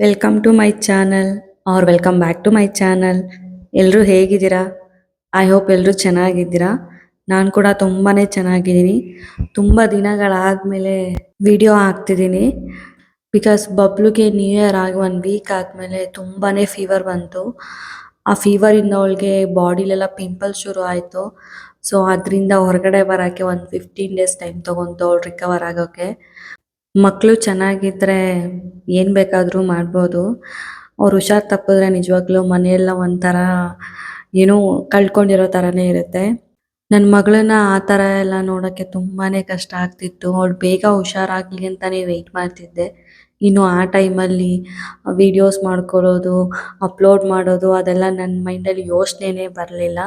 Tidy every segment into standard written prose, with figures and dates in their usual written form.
Welcome to my channel or welcome back to my channel. ಎಲ್ಲರೂ ಹೇಗಿದ್ದೀರಾ? I hope ಎಲ್ಲರೂ ಚೆನ್ನಾಗಿದ್ದೀರಾ. ನಾನು ಕೂಡ ತುಂಬಾ ಚೆನ್ನಾಗಿದ್ದೀನಿ. ತುಂಬ ದಿನಗಳಾದಮೇಲೆ ವಿಡಿಯೋ ಹಾಕ್ತಿದ್ದೀನಿ. ಬಿಕಾಸ್ ಬಬ್ಲುಗೆ ನ್ಯೂ ಇಯರ್ ಆಗಿ 1 ವೀಕ್ ಆದಮೇಲೆ ತುಂಬಾ ಫೀವರ್ ಬಂತು. ಆ ಫೀವರಿಂದ ಅವಳಿಗೆ ಬಾಡಿಲೆಲ್ಲ ಪಿಂಪಲ್ಸ್ ಶುರು ಆಯಿತು. ಸೊ ಅದರಿಂದ ಹೊರಗಡೆ ಬರೋಕ್ಕೆ ಒಂದು 15 ಡೇಸ್ ಟೈಮ್ ತೊಗೊಂತು ಅವಳು ರಿಕವರ್ ಆಗೋಕ್ಕೆ. ಮಕ್ಕಳು ಚೆನ್ನಾಗಿದ್ದರೆ ಏನು ಬೇಕಾದರೂ ಮಾಡ್ಬೋದು. ಅವ್ರು ಹುಷಾರು ತಪ್ಪಿದ್ರೆ ನಿಜವಾಗ್ಲೂ ಮನೆಯೆಲ್ಲ ಒಂಥರ ಏನೋ ಕಳ್ಕೊಂಡಿರೋ ಥರನೇ ಇರುತ್ತೆ. ನನ್ನ ಮಗಳನ್ನ ಆ ಥರ ಎಲ್ಲ ನೋಡೋಕ್ಕೆ ತುಂಬಾ ಕಷ್ಟ ಆಗ್ತಿತ್ತು. ಅವಳು ಬೇಗ ಹುಷಾರಾಗಲಿ ಅಂತಲೇ ವೆಯ್ಟ್ ಮಾಡ್ತಿದ್ದೆ. ಇನ್ನು ಆ ಟೈಮಲ್ಲಿ ವೀಡಿಯೋಸ್ ಮಾಡ್ಕೊಳ್ಳೋದು, ಅಪ್ಲೋಡ್ ಮಾಡೋದು ಅದೆಲ್ಲ ನನ್ನ ಮೈಂಡಲ್ಲಿ ಯೋಚನೆನೇ ಬರಲಿಲ್ಲ.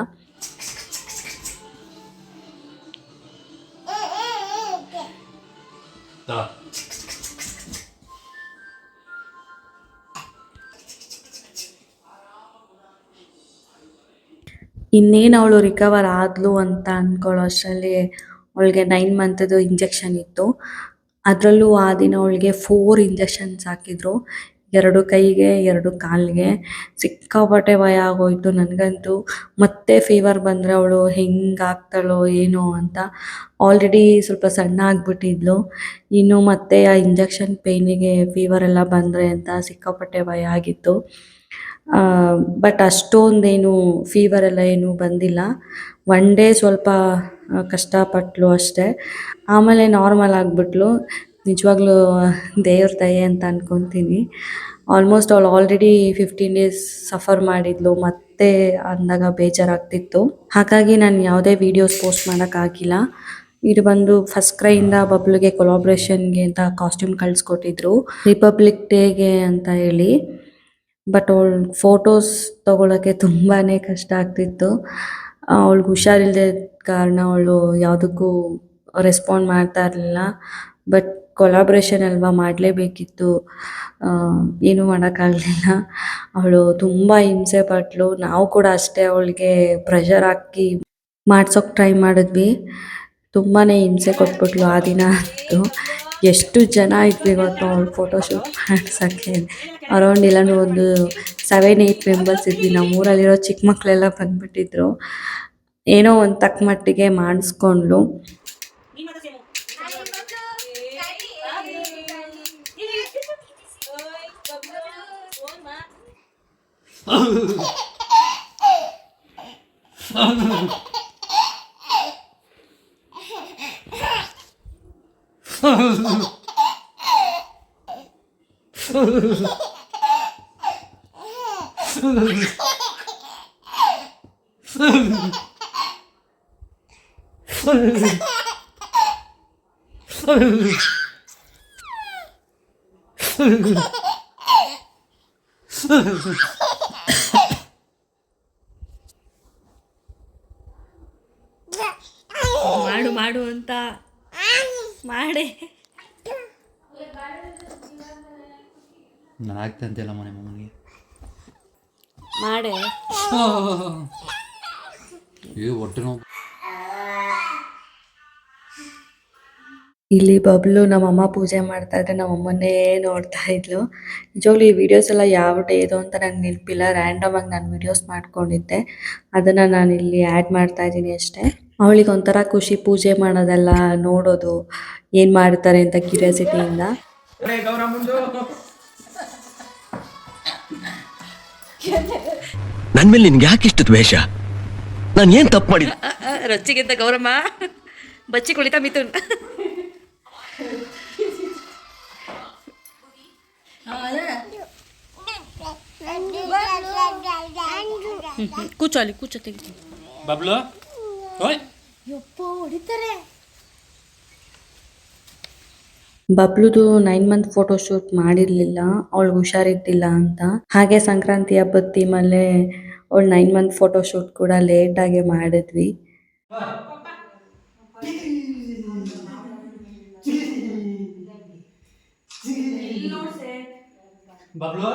ಇನ್ನೇನು ಅವಳು ರಿಕವರ್ ಆದಳು ಅಂತ ಅಂದ್ಕೊಳ್ಳೋ ಅಷ್ಟರಲ್ಲಿ ಅವಳಿಗೆ 9 ಮಂತದ್ದು ಇಂಜೆಕ್ಷನ್ ಇತ್ತು. ಅದರಲ್ಲೂ ಆ ದಿನ ಅವಳಿಗೆ 4 ಇಂಜೆಕ್ಷನ್ಸ್ ಹಾಕಿದ್ರು. 2 ಕೈಗೆ 2 ಕಾಲಿಗೆ. ಸಿಕ್ಕಾಪಟ್ಟೆ ಭಯ ಆಗೋಯಿತು ನನಗಂತೂ. ಮತ್ತೆ ಫೀವರ್ ಬಂದರೆ ಅವಳು ಹೆಂಗಾಗ್ತಾಳೋ ಏನೋ ಅಂತ. ಆಲ್ರೆಡಿ ಸ್ವಲ್ಪ ಸಣ್ಣ ಆಗಿಬಿಟ್ಟಿದ್ಲು. ಇನ್ನು ಮತ್ತೆ ಆ ಇಂಜೆಕ್ಷನ್ ಪೇಯ್ನಿಗೆ ಫೀವರೆಲ್ಲ ಬಂದರೆ ಅಂತ ಸಿಕ್ಕಾಪಟ್ಟೆ ಭಯ ಆಗಿತ್ತು. ಬಟ್ ಅಷ್ಟೊಂದೇನು ಫೀವರೆಲ್ಲ ಏನೂ ಬಂದಿಲ್ಲ. 1 ಡೇ ಸ್ವಲ್ಪ ಕಷ್ಟಪಟ್ಟಳು ಅಷ್ಟೇ. ಆಮೇಲೆ ನಾರ್ಮಲ್ ಆಗಿಬಿಟ್ಲು. ನಿಜವಾಗ್ಲೂ ದೇವ್ರ ದಯೆ ಅಂತ ಅಂದ್ಕೊತೀನಿ. ಆಲ್ಮೋಸ್ಟ್ ಅವಳು ಆಲ್ರೆಡಿ 15 ಡೇಸ್ ಸಫರ್ ಮಾಡಿದ್ಲು. ಮತ್ತೆ ಅಂದಾಗ ಬೇಜಾರಾಗ್ತಿತ್ತು. ಹಾಗಾಗಿ ನಾನು ಯಾವುದೇ ವೀಡಿಯೋಸ್ ಪೋಸ್ಟ್ ಮಾಡೋಕ್ಕಾಗಿಲ್ಲ. ಇದು ಬಂದು ಫಸ್ಟ್ ಕ್ರೈಯಿಂದ ಬಬ್ಲುಗೆ ಕೊಲಾಬ್ರೇಷನ್ಗೆ ಅಂತ ಕಾಸ್ಟ್ಯೂಮ್ ಕಳಿಸ್ಕೊಟ್ಟಿದ್ರು ರಿಪಬ್ಲಿಕ್ ಡೇಗೆ ಅಂತ ಹೇಳಿ. ಬಟ್ ಅವಳು ಫೋಟೋಸ್ ತೊಗೊಳಕ್ಕೆ ತುಂಬಾ ಕಷ್ಟ ಆಗ್ತಿತ್ತು. ಅವಳಿಗೆ ಹುಷಾರಿಲ್ಲದೆ ಕಾರಣ ಅವಳು ಯಾವುದಕ್ಕೂ ರೆಸ್ಪಾಂಡ್ ಮಾಡ್ತಾ ಇರಲಿಲ್ಲ. ಬಟ್ ಕೊಲಾಬ್ರೇಷನ್ ಅಲ್ವಾ, ಮಾಡಲೇಬೇಕಿತ್ತು. ಏನೂ ಮಾಡೋಕ್ಕಾಗಲಿಲ್ಲ. ಅವಳು ತುಂಬ ಹಿಂಸೆ ಪಟ್ಟಳು. ನಾವು ಕೂಡ ಅಷ್ಟೇ ಅವಳಿಗೆ ಪ್ರೆಷರ್ ಹಾಕಿ ಮಾಡ್ಸೋಕ್ಕೆ ಟ್ರೈ ಮಾಡಿದ್ವಿ. ತುಂಬಾ ಹಿಂಸೆ ಕೊಟ್ಬಿಟ್ಲು ಆ ದಿನ ಅಂತೂ. ಎಷ್ಟು ಜನ ಇದ್ವಿ ಗೊತ್ತಾ ಅವಳು ಫೋಟೋಶೂಟ್ ಮಾಡ್ಸೋಕ್ಕೆ. ಅರೌಂಡ್ ಇಲ್ಲ ಒಂದು 7-8 ಮೆಂಬರ್ಸ್ ಇದ್ವಿ. ನಮ್ಮೂರಲ್ಲಿರೋ ಚಿಕ್ಕ ಮಕ್ಕಳೆಲ್ಲ ಬಂದುಬಿಟ್ಟಿದ್ರು. ಏನೋ ಒಂದು ತಕ್ಕ ಮಟ್ಟಿಗೆ ಮಾಡಿಸ್ಕೊಂಡ್ಲು. ಮಾಡು ಮಾಡು ಅಂತ ಮಾಡಿ ನಾನು ಆಗ್ತಾ ಅಂತೆಲ್ಲ ಮನೆ ಮಮ್ಮನಿಗೆ ಮಾಡೆ ಹೊಟ್ಟೆ ನೋವು. ಇಲ್ಲಿ ಬಬ್ಲು ನಮ್ಮಮ್ಮ ಪೂಜೆ ಮಾಡ್ತಾ ಇದ್ರೆ ನಮ್ಮಮ್ಮನ್ನೇ ನೋಡ್ತಾ ಇದ್ಲು. ನಿಜವಾಗ್ಲೂ ಈ ವಿಡಿಯೋಸ್ ಎಲ್ಲ ಯಾವ ಡೇದು ಅಂತ ನಂಗೆ ನೆನಪಿಲ್ಲ. ರ್ಯಾಂಡಮ್ ಆಗಿ ನಾನು ವಿಡಿಯೋಸ್ ಮಾಡ್ಕೊಂಡಿದ್ದೆ. ಅದನ್ನು ನಾನು ಇಲ್ಲಿ ಆ್ಯಡ್ ಮಾಡ್ತಾ ಇದ್ದೀನಿ ಅಷ್ಟೇ. ಅವಳಿಗೆ ಒಂಥರ ಖುಷಿ ಪೂಜೆ ಮಾಡೋದೆಲ್ಲ ನೋಡೋದು, ಏನು ಮಾಡ್ತಾರೆ ಅಂತ ಕ್ಯೂರಿಯಾಸಿಟಿಯಿಂದ. ನನ್ನ ಮೇಲೆ ನಿನ್ಗೆ ಯಾಕೆ ಇಷ್ಟು ದ್ವೇಷ? ನಾನು ಏನು ತಪ್ಪು ಮಾಡಿಲ್ಲ? ರೊಚ್ಚಿಗಿದ್ದ ಗೌರಮ್ಮ ಬಚ್ಚಿ ಕುಳಿತಾ ಮಿಥುನ್. ಕೂಚೋ ಅಲ್ಲಿ ಕೂಚೋ ತೆಗಿತೀನಿ. ಬಬ್ಲು ಬಬ್ಲುದು 9 ಮಂತ್ ಫೋಟೋಶೂಟ್ ಮಾಡಿರಲಿಲ್ಲ, ಅವಳಿಗೆ ಹುಷಾರಿದ್ದಿಲ್ಲ ಅಂತ. ಹಾಗೆ ಸಂಕ್ರಾಂತಿ ಹಬ್ಬದ ಟೀಮಲ್ಲೇ ಅವಳು 9 ಮಂತ್ ಫೋಟೋಶೂಟ್ ಕೂಡ ಲೇಟಾಗೆ ಮಾಡಿದ್ವಿ. ಬಬ್ಲು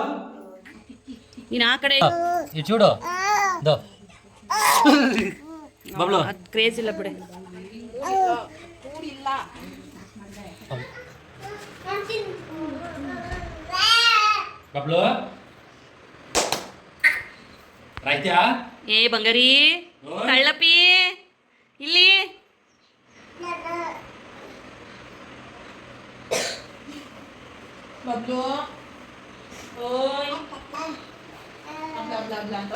ನೀನು ಆ ಕಡೆ ಇದು చూడు ದ ಬಬ್ಲು ಅದು ಕ್ರೇಜ್ ಇಲ್ಲ ಬಿಡೆ. ಬಬ್ಲು ರಾಯ್ತ್ಯಾ ಏ ಬಂಗಾರಿ ಓಯ್. ಕಳ್ಳಪಿ ಇಲ್ಲಿ ಬಬ್ಲು ಓಯ್ ಬ್ಲಾ ಬ್ಲಾ ಬ್ಲಾ ಅಂತ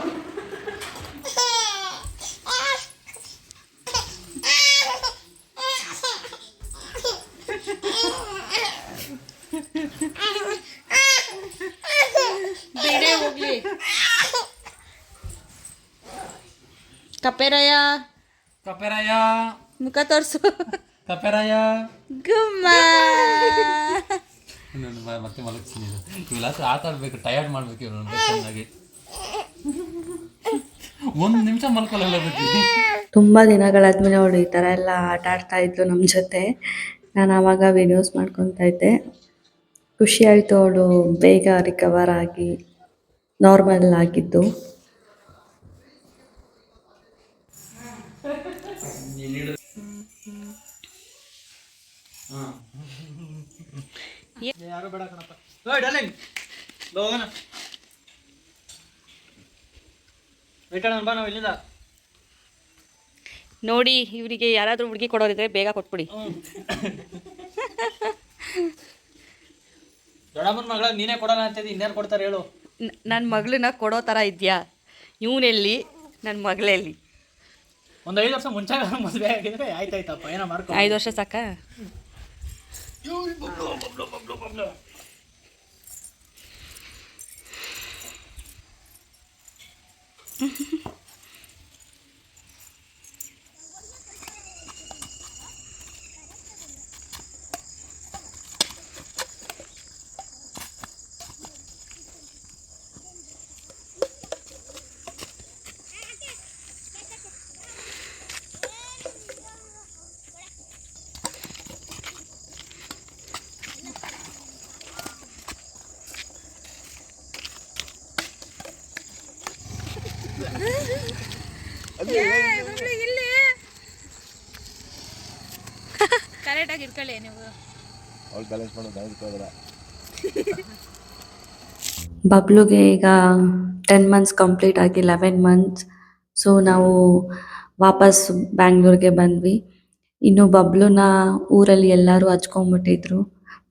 ಬೇರೆ ಹೋಗ್ಲಿ ಕಪ್ಪೆರಾಯ ಕಪೆರಾಯ ಮುಖ ತೋರ್ಸು ಕಪೆರಾಯ ಗುಮ್ಮ ಮತ್ತೆ ಮಲಗಿಸ್ತೀನಿ ಇವೆಲ್ಲ ಆಟ ಆಡ್ಬೇಕು ಟಯರ್ಡ್ ಮಾಡ್ಬೇಕು ಇವ್ರನ್ನ ಚೆನ್ನಾಗಿ ಒಂದು ನಿಮಿಷ ಮಲ್ಕೊಳ್ಳಲ್ಲ ಬಿಟ್ಟು ತುಂಬ ದಿನಗಳಾದ್ಮೇಲೆ ಅವಳು ಈ ಥರ ಎಲ್ಲ ಆಟ ಆಡ್ತಾ ಇದ್ಲು ನಮ್ಮ ಜೊತೆ. ನಾನು ಆವಾಗ ವಿಡಿಯೋಸ್ ಮಾಡ್ಕೊತಾ ಇದ್ದೆ. ಖುಷಿ ಆಯಿತು ಅವಳು ಬೇಗ ರಿಕವರ್ ಆಗಿ ನಾರ್ಮಲ್ ಆಗಿದ್ದು. ಯಾರು ಬೇಡ ಕಣಪ್ಪ. ಓಯ್ ಡಾರ್ಲಿಂಗ್ ಹೋಗೋಣ. ವೆಯ್ಟ್ ಮಾಡೋಣ ಬಾ ನಾವು ಇಲ್ಲಿಂದ. ನೋಡಿ ಇವರಿಗೆ ಯಾರಾದರೂ ಹುಡುಗಿ ಕೊಡೋರಿದ್ರೆ ಬೇಗ ಕೊಟ್ಬಿಡಿ. ದೊಡ್ಡಮ್ಮನ ಮಗಳ ನೀನೇ ಕೊಡೋಣ ಅಂತಿದ್ದಿ, ಇನ್ಯಾರು ಕೊಡ್ತಾರೆ ಹೇಳು? ನನ್ನ ಮಗಳನ್ನ ಕೊಡೋ ಥರ ಇದೆಯಾ? ಇವನೆಲ್ಲಿ ನನ್ನ ಮಗಳೆಲ್ಲಿ? ಒಂದು 5 ವರ್ಷ ಮುಂಚೆ ಮದುವೆ ಆಗಿದ್ರೆ ಆಯ್ತಾಯ್ತಪ್ಪ, ಏನೋ ಮಾಡ್ಕೊ. 5 ವರ್ಷ ಸಾಕ? ಕರೆಕ್ಟಾಗಿ ಇಟ್ಕೊಳ್ಳಿ ನೀವು. ಬಬ್ಲುಗೆ ಈಗ 10 ಮಂತ್ಸ್ ಕಂಪ್ಲೀಟ್ ಆಗಿ 11 ಮಂತ್ಸ್. ಸೊ ನಾವು ವಾಪಸ್ ಬ್ಯಾಂಗ್ಳೂರ್ಗೆ ಬಂದ್ವಿ. ಇನ್ನು ಬಬ್ಲುನ ಊರಲ್ಲಿ ಎಲ್ಲರೂ ಹಚ್ಕೊಂಡ್ಬಿಟ್ಟಿದ್ರು.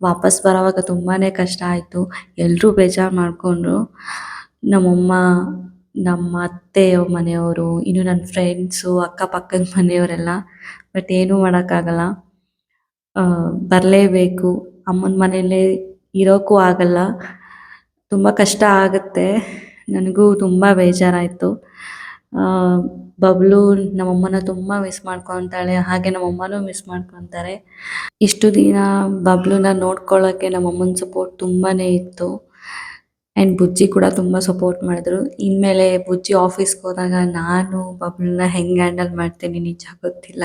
ವಾಪಸ್ ಬರೋವಾಗ ತುಂಬಾ ಕಷ್ಟ ಆಯಿತು. ಎಲ್ಲರೂ ಬೇಜಾರು ಮಾಡಿಕೊಂಡ್ರು. ನಮ್ಮಮ್ಮ, ನಮ್ಮ ಅತ್ತೆ ಮನೆಯವರು, ಇನ್ನು ನನ್ನ ಫ್ರೆಂಡ್ಸು, ಅಕ್ಕಪಕ್ಕದ ಮನೆಯವರೆಲ್ಲ. ಬಟ್ ಏನೂ ಮಾಡೋಕ್ಕಾಗಲ್ಲ, ಬರಲೇಬೇಕು. ಅಮ್ಮನ ಮನೆಯಲ್ಲೇ ಇರೋಕ್ಕೂ ಆಗಲ್ಲ. ತುಂಬ ಕಷ್ಟ ಆಗುತ್ತೆ. ನನಗೂ ತುಂಬ ಬೇಜಾರಾಯಿತು. ಬಬ್ಲು ನಮ್ಮಮ್ಮನ ತುಂಬ ಮಿಸ್ ಮಾಡ್ಕೊತಾಳೆ, ಹಾಗೆ ನಮ್ಮಮ್ಮನೂ ಮಿಸ್ ಮಾಡ್ಕೊತಾರೆ. ಇಷ್ಟು ದಿನ ಬಬ್ಲುನ ನೋಡ್ಕೊಳ್ಳೋಕ್ಕೆ ನಮ್ಮಮ್ಮನ ಸಪೋರ್ಟ್ ತುಂಬಾ ಇತ್ತು. ಆ್ಯಂಡ್ ಬುಜ್ಜಿ ಕೂಡ ತುಂಬ ಸಪೋರ್ಟ್ ಮಾಡಿದ್ರು. ಇನ್ಮೇಲೆ ಬುಜ್ಜಿ ಆಫೀಸ್ಗೆ ಹೋದಾಗ ನಾನು ಬಬ್ಲುನ ಹೆಂಗೆ ಹ್ಯಾಂಡಲ್ ಮಾಡ್ತೀನಿ ನಿಜ ಗೊತ್ತಿಲ್ಲ.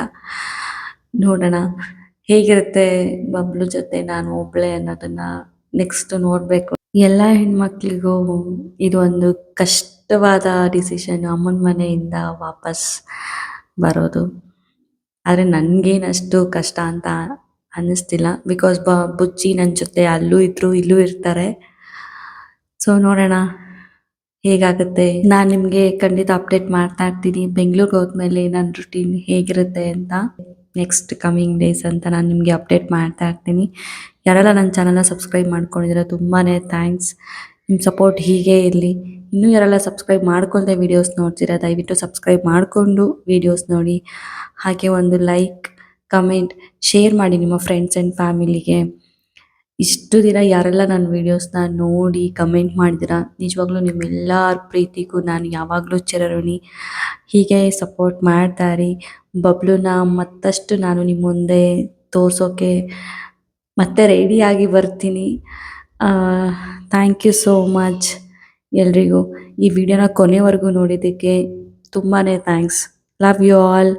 ನೋಡೋಣ ಹೇಗಿರುತ್ತೆ ಬಬ್ಲು ಜೊತೆ ನಾನು ಒಬ್ಬಳೇ ಅನ್ನೋದನ್ನು ನೆಕ್ಸ್ಟ್ ನೋಡಬೇಕು. ಎಲ್ಲ ಹೆಣ್ಮಕ್ಳಿಗೂ ಇದು ಒಂದು ಕಷ್ಟವಾದ ಡಿಸಿಷನ್, ಅಮ್ಮನ ಮನೆಯಿಂದ ವಾಪಸ್ ಬರೋದು. ಆದರೆ ನನಗೇನಷ್ಟು ಕಷ್ಟ ಅಂತ ಅನ್ನಿಸ್ತಿಲ್ಲ. ಬಿಕಾಸ್ ಬುಜ್ಜಿ ನನ್ನ ಜೊತೆ ಅಲ್ಲೂ ಇದ್ದರು, ಇಲ್ಲೂ ಇರ್ತಾರೆ. ಸೊ ನೋಡೋಣ ಹೇಗಾಗುತ್ತೆ. ನಾನು ನಿಮಗೆ ಖಂಡಿತ ಅಪ್ಡೇಟ್ ಮಾಡ್ತಾ ಇರ್ತೀನಿ. ಬೆಂಗಳೂರಿಗೆ ಹೋದ್ಮೇಲೆ ನನ್ನ ರುಟೀನ್ ಹೇಗಿರುತ್ತೆ ಅಂತ ನೆಕ್ಸ್ಟ್ ಕಮಿಂಗ್ ಡೇಸ್ ಅಂತ ನಾನು ನಿಮಗೆ ಅಪ್ಡೇಟ್ ಮಾಡ್ತಾ ಇರ್ತೀನಿ. ಯಾರೆಲ್ಲ ನನ್ನ ಚಾನಲ್ನ ಸಬ್ಸ್ಕ್ರೈಬ್ ಮಾಡ್ಕೊಂಡಿದ್ದೀರ ತುಂಬಾ ಥ್ಯಾಂಕ್ಸ್. ನಿಮ್ಮ ಸಪೋರ್ಟ್ ಹೀಗೆ ಇರಲಿ. ಇನ್ನೂ ಯಾರೆಲ್ಲ ಸಬ್ಸ್ಕ್ರೈಬ್ ಮಾಡ್ಕೊಳ್ದೆ ವೀಡಿಯೋಸ್ ನೋಡ್ತೀರಾ ದಯವಿಟ್ಟು ಸಬ್ಸ್ಕ್ರೈಬ್ ಮಾಡಿಕೊಂಡು ವೀಡಿಯೋಸ್ ನೋಡಿ. ಹಾಗೆ ಒಂದು ಲೈಕ್, ಕಮೆಂಟ್, ಶೇರ್ ಮಾಡಿ ನಿಮ್ಮ ಫ್ರೆಂಡ್ಸ್ ಆ್ಯಂಡ್ ಫ್ಯಾಮಿಲಿಗೆ. ಇಷ್ಟು ದಿನ ಯಾರೆಲ್ಲ ನನ್ನ ವೀಡಿಯೋಸ್ನ ನೋಡಿ ಕಮೆಂಟ್ ಮಾಡಿದ್ದೀರಾ, ನಿಜವಾಗ್ಲೂ ನಿಮ್ಮೆಲ್ಲರ ಪ್ರೀತಿಗೂ ನಾನು ಯಾವಾಗಲೂ ಚಿರಋಣಿ. ಹೀಗೆ ಸಪೋರ್ಟ್ ಮಾಡ್ತಾಯಿರಿ. ಬಬ್ಲುನ ಮತ್ತಷ್ಟು ನಾನು ನಿಮ್ಮ ಮುಂದೆ ತೋರಿಸೋಕ್ಕೆ ಮತ್ತೆ ರೆಡಿಯಾಗಿ ಬರ್ತೀನಿ. ಥ್ಯಾಂಕ್ ಯು ಸೋ ಮಚ್ ಎಲ್ರಿಗೂ. ಈ ವಿಡಿಯೋನ ಕೊನೆವರೆಗೂ ನೋಡಿದ್ದಕ್ಕೆ ತುಂಬಾ ಥ್ಯಾಂಕ್ಸ್. Love you all.